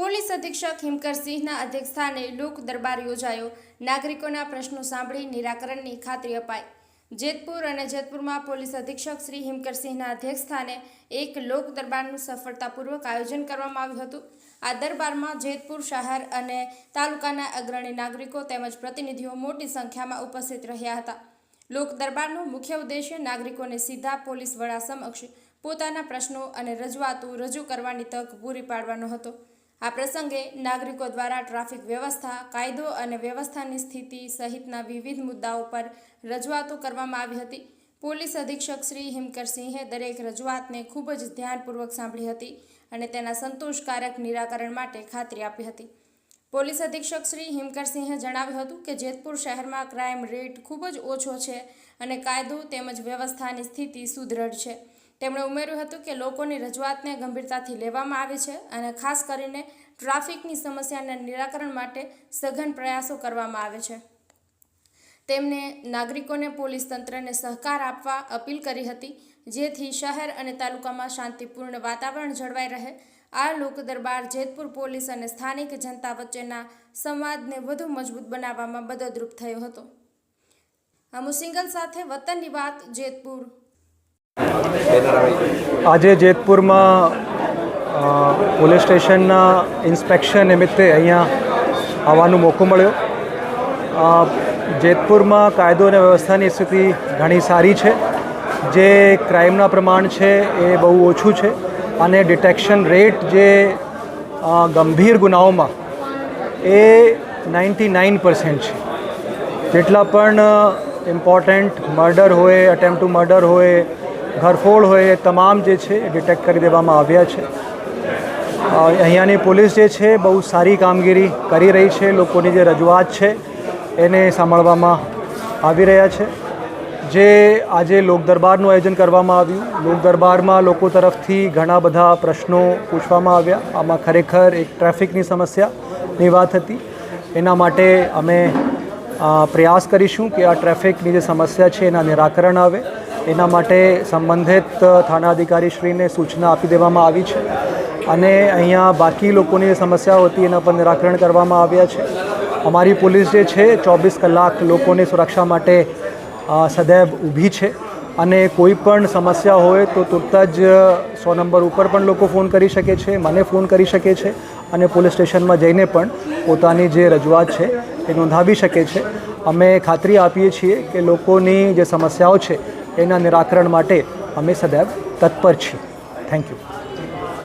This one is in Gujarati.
પોલીસ અધિક્ષક હિમકરસિંહના અધ્યક્ષસ્થાને લોક દરબાર યોજાયો। નાગરિકોના પ્રશ્નો સાંભળી નિરાકરણની ખાતરી અપાઈ। જેતપુર અને જેતપુરમાં પોલીસ અધિક્ષક શ્રી હિમકરસિંહના અધ્યક્ષસ્થાને એક લોક દરબારનું સફળતાપૂર્વક આયોજન કરવામાં આવ્યું હતું। આ દરબારમાં જેતપુર શહેર અને તાલુકાના અગ્રણી નાગરિકો તેમજ પ્રતિનિધિઓ મોટી સંખ્યામાં ઉપસ્થિત રહ્યા હતા। લોક દરબારનો મુખ્ય ઉદ્દેશ્ય નાગરિકોને સીધા પોલીસ વડા સમક્ષ પોતાના પ્રશ્નો અને રજૂઆતો રજૂ કરવાની તક પૂરી પાડવાનો હતો। આ પ્રસંગે નાગરિકો દ્વારા ટ્રાફિક વ્યવસ્થા, કાયદો અને વ્યવસ્થાની સ્થિતિ સહિતના વિવિધ મુદ્દાઓ પર રજૂઆતો કરવામાં આવી હતી। પોલીસ અધિક્ષક શ્રી હિમકરસિંહે દરેક રજૂઆતને ખૂબ જ ધ્યાનપૂર્વક સાંભળી હતી અને તેના સંતોષકારક નિરાકરણ માટે ખાતરી આપી હતી। પોલીસ અધિક્ષક શ્રી હિમકરસિંહે જણાવ્યું હતું કે જેતપુર શહેરમાં ક્રાઇમ રેટ ખૂબ જ ઓછો છે અને કાયદો તેમજ વ્યવસ્થાની સ્થિતિ સુદૃઢ છે। તેમણે ઉમેર્યું હતું કે લોકોની રજૂઆતને ગંભીરતાથી લેવામાં આવે છે અને ખાસ કરીને ટ્રાફિકની સમસ્યાના નિરાકરણ માટે સઘન પ્રયાસો કરવામાં આવે છે। તેમણે નાગરિકોને પોલીસ તંત્રને સહકાર આપવા અપીલ કરી હતી જેથી શહેર અને તાલુકામાં શાંતિપૂર્ણ વાતાવરણ જળવાઈ રહે। આ લોક દરબાર જેતપુર પોલીસ અને સ્થાનિક જનતા વચ્ચેના સંવાદને વધુ મજબૂત બનાવવામાં મદદરૂપ થયો હતો। અમુ સિંગલ સાથે વતનની વાત, જેતપુર। આજે જેતપુરમાં પોલીસ સ્ટેશનના ઇન્સ્પેક્શન નિમિત્તે અહીંયા આવવાનો મોકો મળ્યો। જેતપુરમાં કાયદો અને વ્યવસ્થાની સ્થિતિ ઘણી સારી છે। જે ક્રાઇમના પ્રમાણ છે એ બહુ ઓછું છે અને ડિટેક્શન રેટ જે ગંભીર ગુનાઓમાં એ 99% છે। જેટલા પણ ઇમ્પોર્ટન્ટ મર્ડર હોય, અટેમ્પ્ટ ટુ મર્ડર હોય, ઘરફોડ હોય, તમામ જે છે ડિટેક્ટ કરી દેવામાં આવ્યા છે। અહીંયાની પોલીસ જે છે બહુ સારી કામગીરી કરી રહી છે। લોકોની જે રજૂઆત છે એને સાંભળવામાં આવી રહ્યા છે। જે આજે લોક દરબારનું આયોજન કરવામાં આવ્યું, લોક દરબારમાં લોકો તરફથી ઘણા બધા પ્રશ્નો પૂછવામાં આવ્યા। આમાં ખરેખર એક ટ્રાફિકની સમસ્યાની વાત હતી। એના માટે અમે પ્રયાસ કરીશું કે આ ટ્રાફિકની જે સમસ્યા છે એના નિરાકરણ આવે। એના માટે સંબંધિત થાણા અધિકારીશ્રીને સૂચના આપી દેવામાં આવી છે અને અહીંયા બાકી લોકોની જે સમસ્યાઓ હતી એના પર નિરાકરણ કરવામાં આવ્યા છે। અમારી પોલીસ જે છે 24 કલાક લોકોની સુરક્ષા માટે સદૈવ ઊભી છે અને કોઈ પણ સમસ્યા હોય તો તુરત જ 100 નંબર ઉપર પણ લોકો ફોન કરી શકે છે, મને ફોન કરી શકે છે અને પોલીસ સ્ટેશનમાં જઈને પણ પોતાની જે રજૂઆત છે એ નોંધાવી શકે છે। અમે ખાતરી આપીએ છીએ કે લોકોની જે સમસ્યાઓ છે એના નિરાકરણ માટે અમે સદૈવ તત્પર છીએ। Thank you.